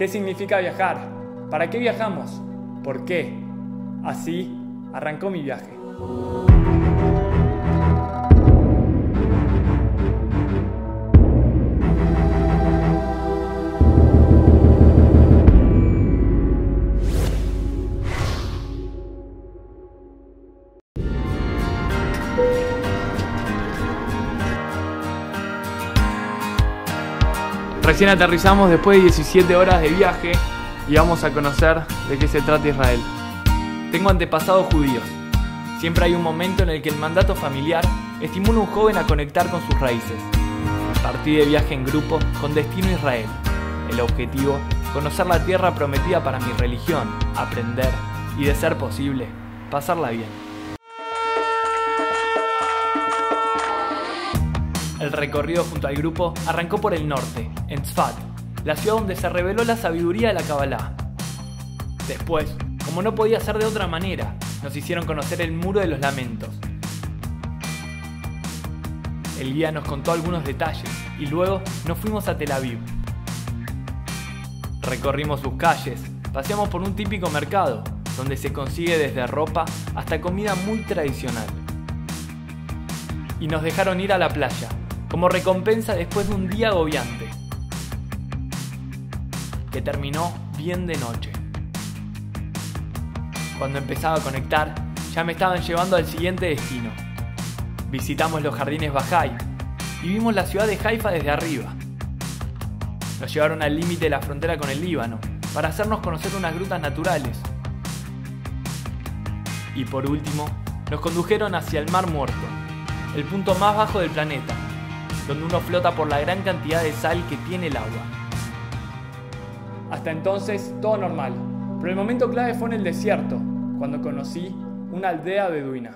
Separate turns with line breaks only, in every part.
¿Qué significa viajar? ¿Para qué viajamos? ¿Por qué? Así arrancó mi viaje. Recién aterrizamos después de 17 horas de viaje y vamos a conocer de qué se trata Israel. Tengo antepasados judíos. Siempre hay un momento en el que el mandato familiar estimula a un joven a conectar con sus raíces. Partí de viaje en grupo con destino a Israel. El objetivo, conocer la tierra prometida para mi religión, aprender y, de ser posible, pasarla bien. El recorrido junto al grupo arrancó por el norte, en Tzfat, la ciudad donde se reveló la sabiduría de la Kabbalah. Después, como no podía ser de otra manera, nos hicieron conocer el Muro de los Lamentos. El guía nos contó algunos detalles y luego nos fuimos a Tel Aviv. Recorrimos sus calles, paseamos por un típico mercado, donde se consigue desde ropa hasta comida muy tradicional. Y nos dejaron ir a la playa, como recompensa después de un día agobiante, que terminó bien de noche. Cuando empezaba a conectar, ya me estaban llevando al siguiente destino. Visitamos los jardines Bajay y vimos la ciudad de Haifa desde arriba. Nos llevaron al límite de la frontera con el Líbano para hacernos conocer unas grutas naturales. Y por último, nos condujeron hacia el Mar Muerto, el punto más bajo del planeta, donde uno flota por la gran cantidad de sal que tiene el agua. Hasta entonces, todo normal, pero el momento clave fue en el desierto, cuando conocí una aldea beduina.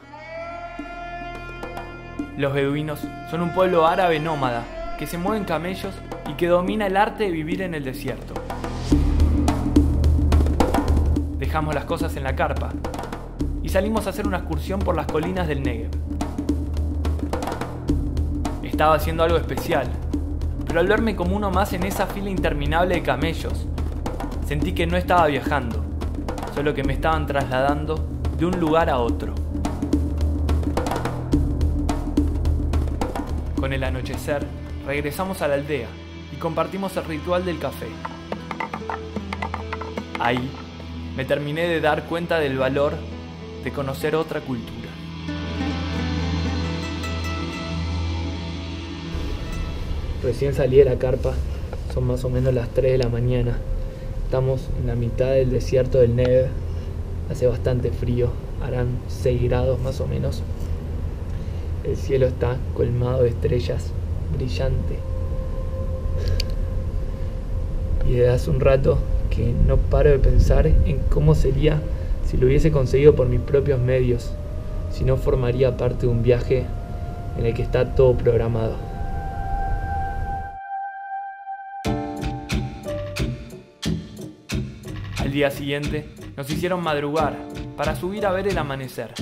Los beduinos son un pueblo árabe nómada que se mueve en camellos y que domina el arte de vivir en el desierto. Dejamos las cosas en la carpa y salimos a hacer una excursión por las colinas del Negev. Estaba haciendo algo especial, pero al verme como uno más en esa fila interminable de camellos, sentí que no estaba viajando, solo que me estaban trasladando de un lugar a otro. Con el anochecer, regresamos a la aldea y compartimos el ritual del café. Ahí, me terminé de dar cuenta del valor de conocer otra cultura. Recién salí de la carpa, son más o menos las 3 de la mañana. Estamos en la mitad del desierto del Negev, hace bastante frío, harán 6 grados más o menos. El cielo está colmado de estrellas, brillante. Y desde hace un rato que no paro de pensar en cómo sería si lo hubiese conseguido por mis propios medios, si no formaría parte de un viaje en el que está todo programado. Al día siguiente nos hicieron madrugar para subir a ver el amanecer.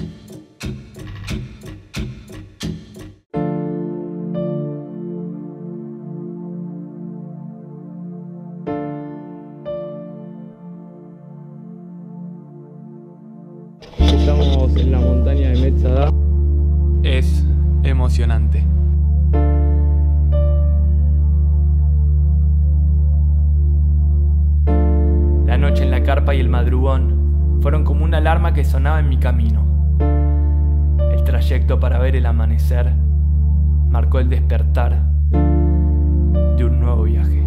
Estamos en la montaña de Metzadá. Es emocionante. La noche en la carpa y el madrugón fueron como una alarma que sonaba en mi camino. El trayecto para ver el amanecer marcó el despertar de un nuevo viaje.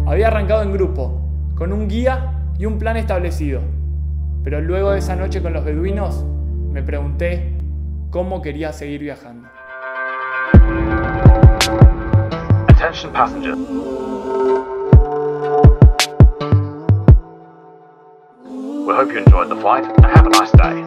Había arrancado en grupo, con un guía y un plan establecido, pero luego de esa noche con los beduinos me pregunté cómo quería seguir viajando.
Attention passengers. We hope you enjoyed the flight and have a nice day.